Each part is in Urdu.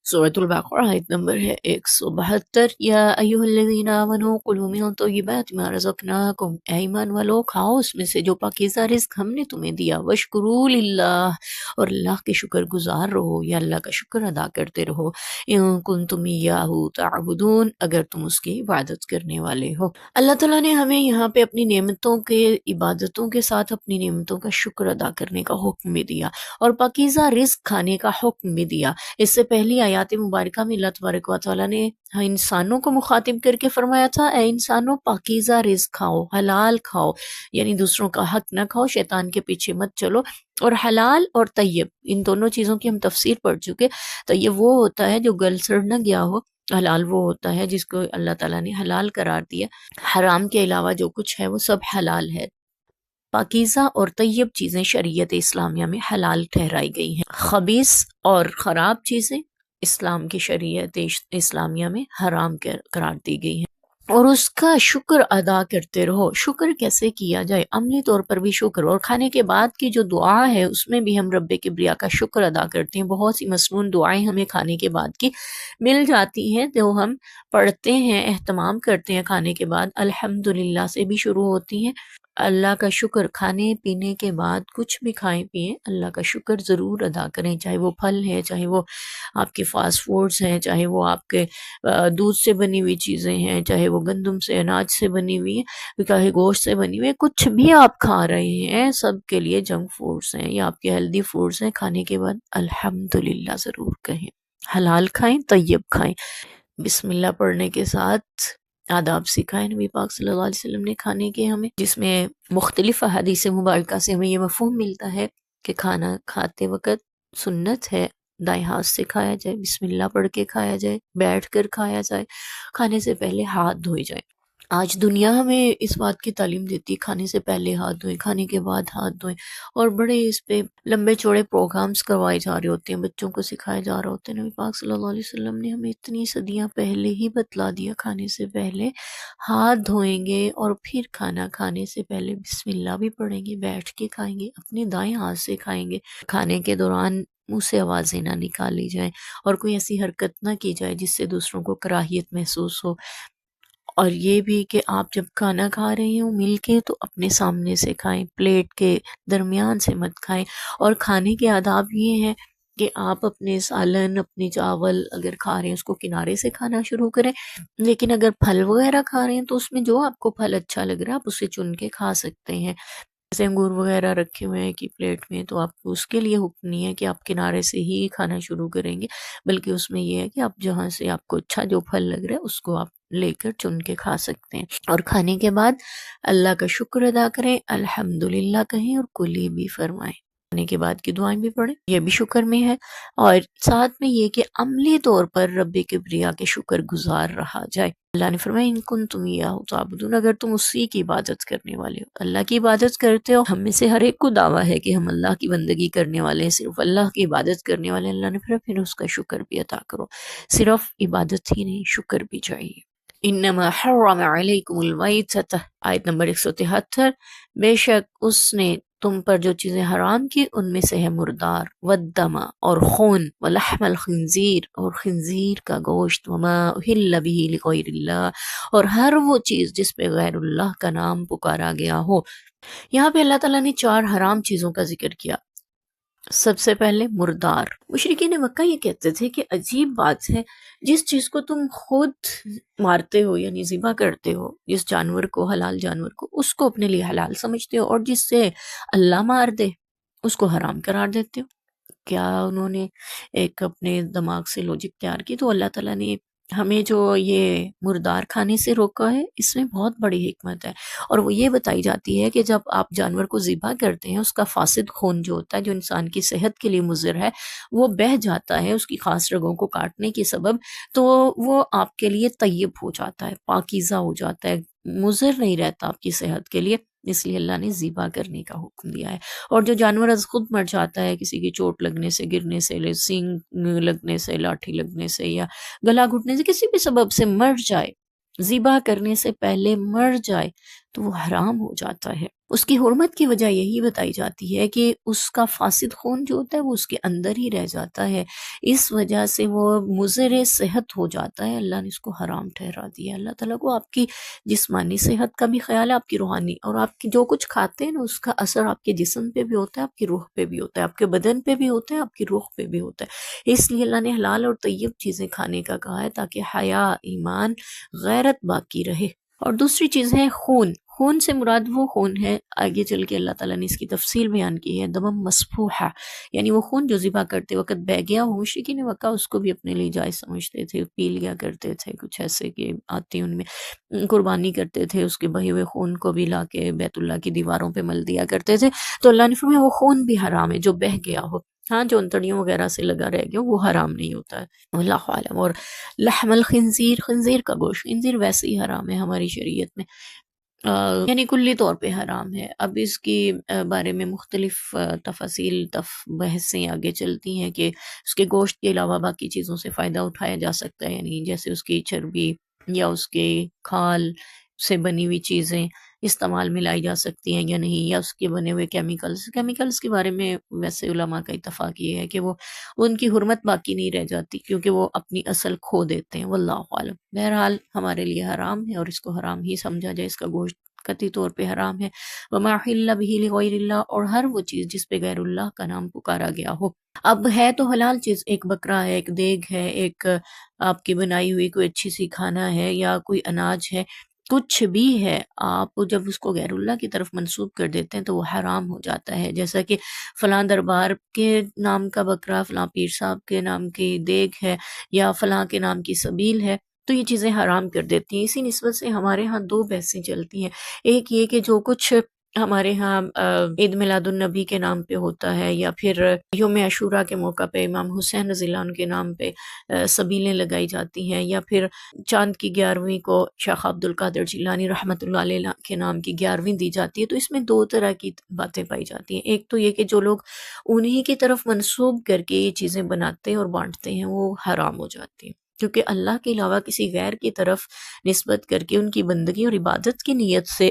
سورۃ البقرہ آیت نمبر ہے 172۔ یا ایھا الذین آمنوا کلوا من طیبات ما رزقناکم، اے ایمان والو کھاؤ اس میں سے جو پاکیزہ رزق ہم نے تمہیں دیا، واشکروا للہ، اور اللہ کے شکر گزار رہو یا اللہ کا شکر ادا کرتے رہو، ان کنتم ایاہ تعبدون، اگر تم اس کی عبادت کرنے والے ہو۔ اللہ تعالیٰ نے ہمیں یہاں پہ اپنی نعمتوں کے عبادتوں کے ساتھ اپنی نعمتوں کا شکر ادا کرنے کا حکم بھی دیا، اور پاکیزہ رزق کھانے کا حکم بھی دیا۔ اس سے پہلی آیات مبارکہ میں اللہ تبارک و تعالیٰ نے انسانوں کو مخاطب کر کے فرمایا تھا، اے انسانوں پاکیزہ رزق کھاؤ، حلال کھاؤ، یعنی دوسروں کا حق نہ کھاؤ، شیطان کے پیچھے مت چلو، اور حلال اور طیب ان دونوں چیزوں کی ہم تفسیر پڑھ چکے۔ طیب وہ ہوتا ہے جو گل سڑ نہ گیا ہو، حلال وہ ہوتا ہے جس کو اللہ تعالیٰ نے حلال قرار دیا، حرام کے علاوہ جو کچھ ہے وہ سب حلال ہے۔ پاکیزہ اور طیب چیزیں شریعت اسلامیہ میں حلال ٹھہرائی گئی ہیں، خبیث اور خراب چیزیں اسلام کی شریعت اسلامیہ میں حرام قرار دی گئی ہیں۔ اور اس کا شکر ادا کرتے رہو۔ شکر کیسے کیا جائے؟ عملی طور پر بھی شکر، اور کھانے کے بعد کی جو دعا ہے اس میں بھی ہم رب کبریا کا شکر ادا کرتے ہیں۔ بہت سی مسنون دعائیں ہمیں کھانے کے بعد کی مل جاتی ہیں جو ہم پڑھتے ہیں، اہتمام کرتے ہیں۔ کھانے کے بعد الحمدللہ سے بھی شروع ہوتی ہیں۔ اللہ کا شکر، کھانے پینے کے بعد کچھ بھی کھائیں پئیں اللہ کا شکر ضرور ادا کریں، چاہے وہ پھل ہے، چاہے وہ آپ کے فاسٹ فوڈز ہیں، چاہے وہ آپ کے دودھ سے بنی ہوئی چیزیں ہیں، چاہے وہ گندم سے اناج سے بنی ہوئی ہیں، چاہے گوشت سے بنی ہوئی ہے، کچھ بھی آپ کھا رہے ہیں سب کے لیے جنک فوڈز ہیں یا آپ کے ہیلدی فوڈز ہیں، کھانے کے بعد الحمدللہ ضرور کہیں۔ حلال کھائیں، طیب کھائیں۔ بسم اللہ پڑھنے کے ساتھ آداب سکھائے نبی پاک صلی اللہ علیہ وسلم نے کھانے کے ہمیں، جس میں مختلف احادیث مبارکہ سے ہمیں یہ مفہوم ملتا ہے کہ کھانا کھاتے وقت سنت ہے دائیں ہاتھ سے کھایا جائے، بسم اللہ پڑھ کے کھایا جائے، بیٹھ کر کھایا جائے، کھانے سے پہلے ہاتھ دھوئے جائیں۔ آج دنیا ہمیں اس بات کی تعلیم دیتی ہے کھانے سے پہلے ہاتھ دھوئیں، کھانے کے بعد ہاتھ دھوئیں، اور بڑے اس پہ لمبے چوڑے پروگرامز کروائے جا رہے ہوتے ہیں، بچوں کو سکھایا جا رہا ہوتا ہے۔ نبی پاک صلی اللہ علیہ وسلم نے ہمیں اتنی صدیاں پہلے ہی بتلا دیا کھانے سے پہلے ہاتھ دھوئیں گے، اور پھر کھانا کھانے سے پہلے بسم اللہ بھی پڑھیں گے، بیٹھ کے کھائیں گے، اپنے دائیں ہاتھ سے کھائیں گے، کھانے کے دوران منہ سے آوازیں نہ نکالی جائیں، اور کوئی ایسی حرکت نہ کی جائے جس سے دوسروں کو کراہیت محسوس ہو۔ اور یہ بھی کہ آپ جب کھانا کھا رہے ہوں مل کے تو اپنے سامنے سے کھائیں، پلیٹ کے درمیان سے مت کھائیں۔ اور کھانے کے آداب یہ ہیں کہ آپ اپنے سالن، اپنے چاول اگر کھا رہے ہیں اس کو کنارے سے کھانا شروع کریں، لیکن اگر پھل وغیرہ کھا رہے ہیں تو اس میں جو آپ کو پھل اچھا لگ رہا ہے آپ اسے چن کے کھا سکتے ہیں۔ جیسے انگور وغیرہ رکھے ہوئے ہیں کہ پلیٹ میں، تو آپ کو اس کے لیے حکم نہیں ہے کہ آپ کنارے سے ہی کھانا شروع کریں گے، بلکہ اس میں یہ ہے کہ آپ جہاں سے آپ کو اچھا جو پھل لگ رہا ہے اس کو آپ لے کر چن کے کھا سکتے ہیں۔ اور کھانے کے بعد اللہ کا شکر ادا کریں، الحمدللہ کہیں، اور کلی بھی فرمائیں۔ کھانے کے بعد کی دعائیں بھی پڑھیں، یہ بھی شکر میں ہے۔ اور ساتھ میں یہ کہ عملی طور پر رب کبریا کے شکر گزار رہا جائے۔ اللہ نے فرمایا ان کنتم ایاہ تعبدون، اگر تم اسی کی عبادت کرنے والے ہو، اللہ کی عبادت کرتے ہو۔ ہم میں سے ہر ایک کو دعویٰ ہے کہ ہم اللہ کی بندگی کرنے والے ہیں، صرف اللہ کی عبادت کرنے والے ہیں۔ اللہ نے پھر اس کا شکر بھی ادا کرو، صرف عبادت ہی نہیں شکر بھی چاہیے۔ انما حرم علیکم المیتۃ، آیت نمبر 173، بے شک اس نے تم پر جو چیزیں حرام کی ان میں سے ہے مردار، والدم اور خون، ولحم الخنزیر اور خنزیر کا گوشت، وما اہل بہ لغیر اللہ اور ہر وہ چیز جس پہ غیر اللہ کا نام پکارا گیا ہو۔ یہاں پہ اللہ تعالیٰ نے 4 حرام چیزوں کا ذکر کیا۔ سب سے پہلے مردار۔ مشرکین مکہ یہ کہتے تھے کہ عجیب بات ہے، جس چیز کو تم خود مارتے ہو یعنی ذبح کرتے ہو، جس جانور کو، حلال جانور کو، اس کو اپنے لیے حلال سمجھتے ہو، اور جس سے اللہ مار دے اس کو حرام قرار دیتے ہو۔ کیا انہوں نے ایک اپنے دماغ سے لوجک تیار کی؟ تو اللہ تعالیٰ نے ہمیں جو یہ مردار کھانے سے روکا ہے اس میں بہت بڑی حکمت ہے، اور وہ یہ بتائی جاتی ہے کہ جب آپ جانور کو ذبح کرتے ہیں اس کا فاسد خون جو ہوتا ہے، جو انسان کی صحت کے لیے مضر ہے، وہ بہہ جاتا ہے اس کی خاص رگوں کو کاٹنے کے سبب، تو وہ آپ کے لیے طیب ہو جاتا ہے، پاکیزہ ہو جاتا ہے، مضر نہیں رہتا آپ کی صحت کے لیے، اس لیے اللہ نے ذبح کرنے کا حکم دیا ہے۔ اور جو جانور از خود مر جاتا ہے کسی کی چوٹ لگنے سے، گرنے سے، سینگ لگنے سے، لاٹھی لگنے سے، یا گلا گھٹنے سے، کسی بھی سبب سے مر جائے، ذبح کرنے سے پہلے مر جائے، تو وہ حرام ہو جاتا ہے۔ اس کی حرمت کی وجہ یہی بتائی جاتی ہے کہ اس کا فاسد خون جو ہوتا ہے وہ اس کے اندر ہی رہ جاتا ہے، اس وجہ سے وہ مضر صحت ہو جاتا ہے، اللہ نے اس کو حرام ٹھہرا دیا۔ اللہ تعالیٰ کو آپ کی جسمانی صحت کا بھی خیال ہے، آپ کی روحانی، اور آپ کی جو کچھ کھاتے ہیں نا اس کا اثر آپ کے جسم پہ بھی ہوتا ہے، آپ کی روح پہ بھی ہوتا ہے، آپ کے بدن پہ بھی ہوتا ہے، آپ کی روح پہ بھی ہوتا ہے۔ اس لیے اللہ نے حلال اور طیب چیزیں کھانے کا کہا ہے تاکہ حیا، ایمان، غیرت باقی رہے۔ اور دوسری چیز ہے خون۔ خون سے مراد وہ خون ہے، آگے چل کے اللہ تعالیٰ نے اس کی تفصیل بیان کی ہے، دمم مسفوحہ، یعنی وہ خون جو ذبح کرتے وقت بہہ گیا ہو۔ مشرکین مکہ اس کو بھی اپنے لیے جائز سمجھتے تھے، پی لیا کرتے تھے، کچھ ایسے کہ آتی ان میں قربانی کرتے تھے، اس کے بہے ہوئے خون کو بھی لا کے بیت اللہ کی دیواروں پہ مل دیا کرتے تھے۔ تو اللہ نے فرمایا وہ خون بھی حرام ہے جو بہہ گیا ہو، ہاں جو انتڑیوں وغیرہ سے لگا رہ گیا وہ حرام نہیں ہوتا ہے، اللہ عالم۔ اور لحم الخنزیر، خنزیر کا گوشت، خنزیر ویسے ہی حرام ہے ہماری شریعت میں، یعنی کلی طور پہ حرام ہے۔ اب اس کی بارے میں مختلف تفاصیل بحثیں آگے چلتی ہیں کہ اس کے گوشت کے علاوہ باقی چیزوں سے فائدہ اٹھایا جا سکتا ہے، یعنی جیسے اس کی چربی یا اس کے کھال سے بنی ہوئی چیزیں استعمال میں لائی جا سکتی ہیں یا نہیں، یا اس کے بنے ہوئے کیمیکلز کے بارے میں ویسے علماء کا اتفاق یہ ہے کہ وہ ان کی حرمت باقی نہیں رہ جاتی کیونکہ وہ اپنی اصل کھو دیتے ہیں، واللہ عالم۔ بہرحال ہمارے لیے حرام ہے اور اس کو حرام ہی سمجھا جائے، اس کا گوشت قطعی طور پہ حرام ہے۔ وما حل به لغیر اللہ، اور ہر وہ چیز جس پہ غیر اللہ کا نام پکارا گیا ہو۔ اب ہے تو حلال چیز، ایک بکرا ہے، ایک دیگ ہے، ایک آپ کی بنائی ہوئی کوئی اچھی سی کھانا ہے، یا کوئی اناج ہے، کچھ بھی ہے، آپ جب اس کو غیر اللہ کی طرف منسوب کر دیتے ہیں تو وہ حرام ہو جاتا ہے۔ جیسا کہ فلاں دربار کے نام کا بکرا، فلاں پیر صاحب کے نام کی دیگ ہے، یا فلاں کے نام کی سبیل ہے، تو یہ چیزیں حرام کر دیتی ہیں۔ اسی نسبت سے ہمارے ہاں دو بحثیں چلتی ہیں، ایک یہ کہ جو کچھ ہمارے ہاں عید میلاد النبی کے نام پہ ہوتا ہے، یا پھر یوم عاشوراء کے موقع پہ امام حسین رضی اللہ عنہ کے نام پہ سبیلیں لگائی جاتی ہیں، یا پھر چاند کی 11ویں کو شیخ عبد القادر جیلانی رحمۃ اللہ علیہ کے نام کی 11ویں دی جاتی ہے۔ تو اس میں دو طرح کی باتیں پائی جاتی ہیں، ایک تو یہ کہ جو لوگ انہی کی طرف منسوب کر کے یہ چیزیں بناتے ہیں اور بانٹتے ہیں وہ حرام ہو جاتی ہیں، کیونکہ اللہ کے علاوہ کسی غیر کی طرف نسبت کر کے ان کی بندگی اور عبادت کی نیت سے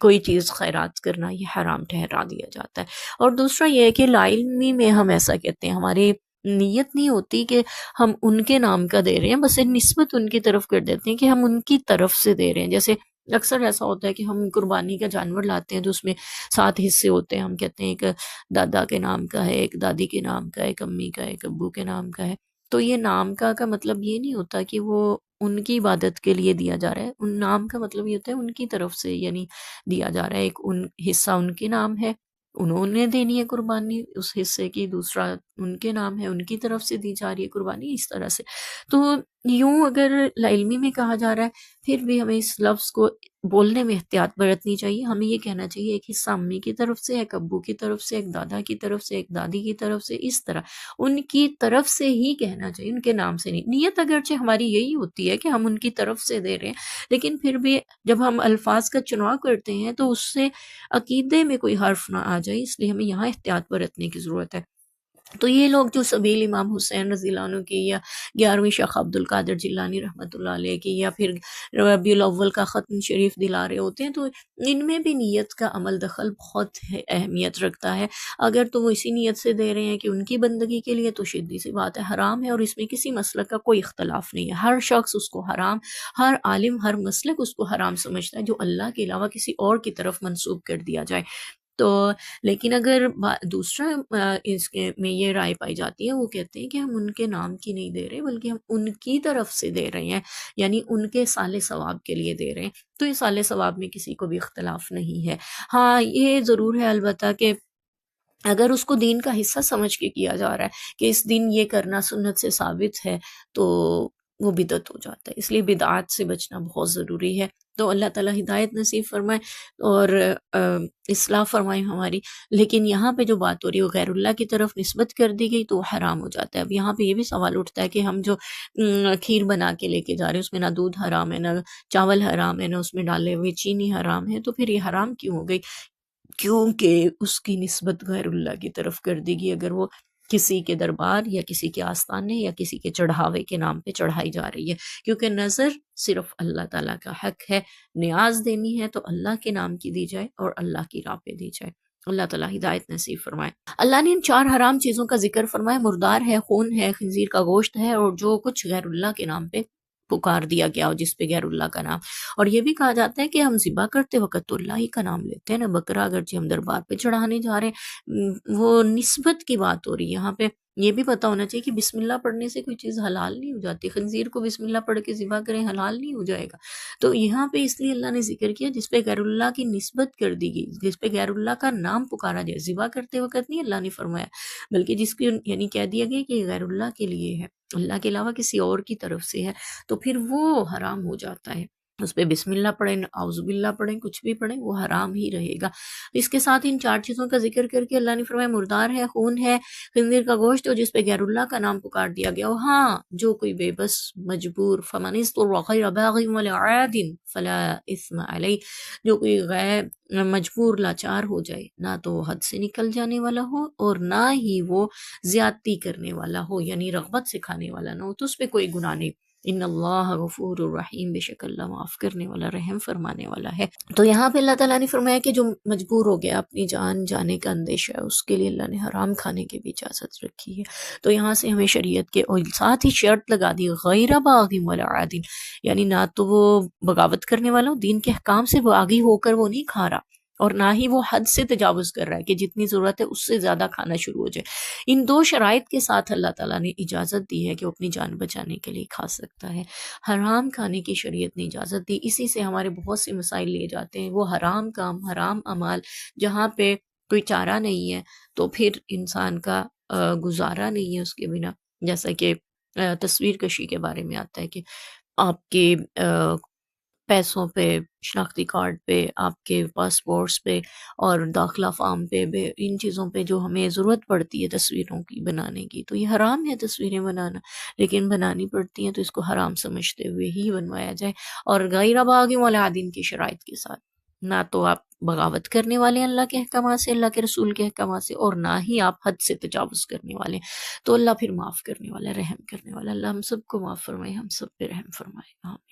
کوئی چیز خیرات کرنا یہ حرام ٹھہرا دیا جاتا ہے۔ اور دوسرا یہ ہے کہ لا علمی میں ہم ایسا کہتے ہیں، ہماری نیت نہیں ہوتی کہ ہم ان کے نام کا دے رہے ہیں، بس نسبت ان کی طرف کر دیتے ہیں کہ ہم ان کی طرف سے دے رہے ہیں۔ جیسے اکثر ایسا ہوتا ہے کہ ہم قربانی کا جانور لاتے ہیں تو اس میں 7 حصے ہوتے ہیں، ہم کہتے ہیں ایک دادا کے نام کا ہے، ایک دادی کے نام کا ہے، ایک امی کا ہے، ایک ابو کے نام کا ہے۔ تو یہ نام کا مطلب یہ نہیں ہوتا کہ وہ ان کی عبادت کے لیے دیا جا رہا ہے، ان نام کا مطلب یہ ہوتا ہے ان کی طرف سے، یعنی دیا جا رہا ہے، ایک حصہ ان کے نام ہے، انہوں نے دینی ہے قربانی اس حصے کی، دوسرا ان کے نام ہے، ان کی طرف سے دی جا رہی ہے قربانی، اس طرح سے۔ تو یوں اگر لا علمی میں کہا جا رہا ہے پھر بھی ہمیں اس لفظ کو بولنے میں احتیاط برتنی چاہیے، ہمیں یہ کہنا چاہیے ایک حصہ امی کی طرف سے، ایک ابو کی طرف سے، ایک دادا کی طرف سے، ایک دادی کی طرف سے، اس طرح ان کی طرف سے ہی کہنا چاہیے، ان کے نام سے نہیں۔ نیت اگرچہ ہماری یہی ہوتی ہے کہ ہم ان کی طرف سے دے رہے ہیں، لیکن پھر بھی جب ہم الفاظ کا چناؤ کرتے ہیں تو اس سے عقیدے میں کوئی حرف نہ آ جائے، اس لیے ہمیں یہاں احتیاط برتنے کی ضرورت ہے۔ تو یہ لوگ جو سبیل امام حسین رضی اللہ عنہ کی، یا 11ویں شیخ عبد القادر جیلانی رحمۃ اللہ علیہ کی، یا پھر ربیع الاول کا ختم شریف دلا رہے ہوتے ہیں، تو ان میں بھی نیت کا عمل دخل بہت اہمیت رکھتا ہے۔ اگر تو وہ اسی نیت سے دے رہے ہیں کہ ان کی بندگی کے لیے، تو شدی سی بات ہے حرام ہے، اور اس میں کسی مسلک کا کوئی اختلاف نہیں ہے، ہر شخص اس کو حرام، ہر عالم، ہر مسلک اس کو حرام سمجھتا ہے جو اللہ کے علاوہ کسی اور کی طرف منسوب کر دیا جائے۔ تو لیکن اگر دوسرا اس کے میں یہ رائے پائی جاتی ہے، وہ کہتے ہیں کہ ہم ان کے نام کی نہیں دے رہے بلکہ ہم ان کی طرف سے دے رہے ہیں، یعنی ان کے صالح ثواب کے لیے دے رہے ہیں۔ تو یہ صالح ثواب میں کسی کو بھی اختلاف نہیں ہے۔ ہاں یہ ضرور ہے البتہ کہ اگر اس کو دین کا حصہ سمجھ کے کیا جا رہا ہے کہ اس دن یہ کرنا سنت سے ثابت ہے، تو وہ بدعت ہو جاتا ہے، اس لیے بدعات سے بچنا بہت ضروری ہے۔ تو اللہ تعالیٰ ہدایت نصیب فرمائے اور اصلاح فرمائے ہماری۔ لیکن یہاں پہ جو بات ہو رہی ہے وہ غیر اللہ کی طرف نسبت کر دی گئی تو وہ حرام ہو جاتا ہے۔ اب یہاں پہ یہ بھی سوال اٹھتا ہے کہ ہم جو کھیر بنا کے لے کے جا رہے ہیں اس میں نہ دودھ حرام ہے، نہ چاول حرام ہے، نہ اس میں ڈالے ہوئے چینی حرام ہے، تو پھر یہ حرام کیوں ہو گئی؟ کیونکہ اس کی نسبت غیر اللہ کی طرف کر دی گئی۔ اگر وہ کسی کے دربار یا کسی کے آستانے یا کسی کے چڑھاوے کے نام پہ چڑھائی جا رہی ہے، کیونکہ نظر صرف اللہ تعالیٰ کا حق ہے، نیاز دینی ہے تو اللہ کے نام کی دی جائے اور اللہ کی راہ پہ دی جائے۔ اللہ تعالیٰ ہدایت نصیب فرمائے۔ اللہ نے ان 4 حرام چیزوں کا ذکر فرمایا، مردار ہے، خون ہے، خنزیر کا گوشت ہے، اور جو کچھ غیر اللہ کے نام پہ پکار دیا گیا ہو، جس پہ غیر اللہ کا نام۔ اور یہ بھی کہا جاتا ہے کہ ہم ذبح کرتے وقت تو اللہ ہی کا نام لیتے ہیں نا، بکرا اگرچہ ہم دربار پہ چڑھانے جا رہے ہیں، وہ نسبت کی بات ہو رہی ہے یہاں پہ۔ یہ بھی پتہ ہونا چاہیے کہ بسم اللہ پڑھنے سے کوئی چیز حلال نہیں ہو جاتی، خنزیر کو بسم اللہ پڑھ کے ذبح کریں حلال نہیں ہو جائے گا۔ تو یہاں پہ اس لیے اللہ نے ذکر کیا جس پہ غیر اللہ کی نسبت کر دی گئی، جس پہ غیر اللہ کا نام پکارا جائے، ذبح کرتے وقت نہیں اللہ نے فرمایا، بلکہ جس کی یعنی کہہ دیا گیا کہ یہ غیر اللہ کے لیے ہے، اللہ کے علاوہ کسی اور کی طرف سے ہے، تو پھر وہ حرام ہو جاتا ہے۔ اس پہ بسم اللہ پڑھیں، اعوذ باللہ پڑھیں، کچھ بھی پڑھیں، وہ حرام ہی رہے گا۔ اس کے ساتھ ان 4 چیزوں کا ذکر کر کے اللہ نے فرمایا مردار ہے، خون ہے، خنزیر کا گوشت ہو جس پہ غیر اللہ کا نام پکار دیا گیا ہو۔ ہاں، جو کوئی بے بس مجبور، فمن اضطر غیر باغ ولا عاد فلا اثم علیہ، جو کوئی غیر مجبور لاچار ہو جائے، نہ تو وہ حد سے نکل جانے والا ہو اور نہ ہی وہ زیادتی کرنے والا ہو، یعنی رغبت سے کھانے والا نہ ہو، تو اس پہ کوئی گناہ نہیں۔ ان اللہ غفور الرحیم، بے شک اللہ معاف کرنے والا، رحم فرمانے والا ہے۔ تو یہاں پہ اللہ تعالیٰ نے فرمایا کہ جو مجبور ہو گیا، اپنی جان جانے کا اندیشہ ہے، اس کے لیے اللہ نے حرام کھانے کی بھی اجازت رکھی ہے۔ تو یہاں سے ہمیں شریعت کے، اور ساتھ ہی شرط لگا دی غیر باغ ولا عاد، یعنی نہ تو وہ بغاوت کرنے والا ہو، دین کے احکام سے باغی ہو کر وہ نہیں کھا رہا، اور نہ ہی وہ حد سے تجاوز کر رہا ہے کہ جتنی ضرورت ہے اس سے زیادہ کھانا شروع ہو جائے۔ ان 2 شرائط کے ساتھ اللہ تعالیٰ نے اجازت دی ہے کہ وہ اپنی جان بچانے کے لیے کھا سکتا ہے۔ حرام کھانے کی شریعت نے اجازت دی، اسی سے ہمارے بہت سے مسائل لیے جاتے ہیں۔ وہ حرام کام، حرام اعمال جہاں پہ کوئی چارہ نہیں ہے تو پھر انسان کا گزارا نہیں ہے اس کے بنا، جیسا کہ تصویر کشی کے بارے میں آتا ہے کہ آپ کے پیسوں پہ، شناختی کارڈ پہ، آپ کے پاسپورٹس پہ اور داخلہ فارم پہ، ان چیزوں پہ جو ہمیں ضرورت پڑتی ہے تصویروں کی بنانے کی، تو یہ حرام ہے تصویریں بنانا، لیکن بنانی پڑتی ہیں تو اس کو حرام سمجھتے ہوئے ہی بنوایا جائے، اور غیر باغ ولا عاد کی شرائط کے ساتھ۔ نہ تو آپ بغاوت کرنے والے اللہ کے احکامات سے، اللہ کے رسول کے احکامات سے، اور نہ ہی آپ حد سے تجاوز کرنے والے، تو اللہ پھر معاف کرنے والا، رحم کرنے والا۔ اللہ ہم سب کو معاف فرمائے، ہم سب پہ رحم فرمائے، آمین۔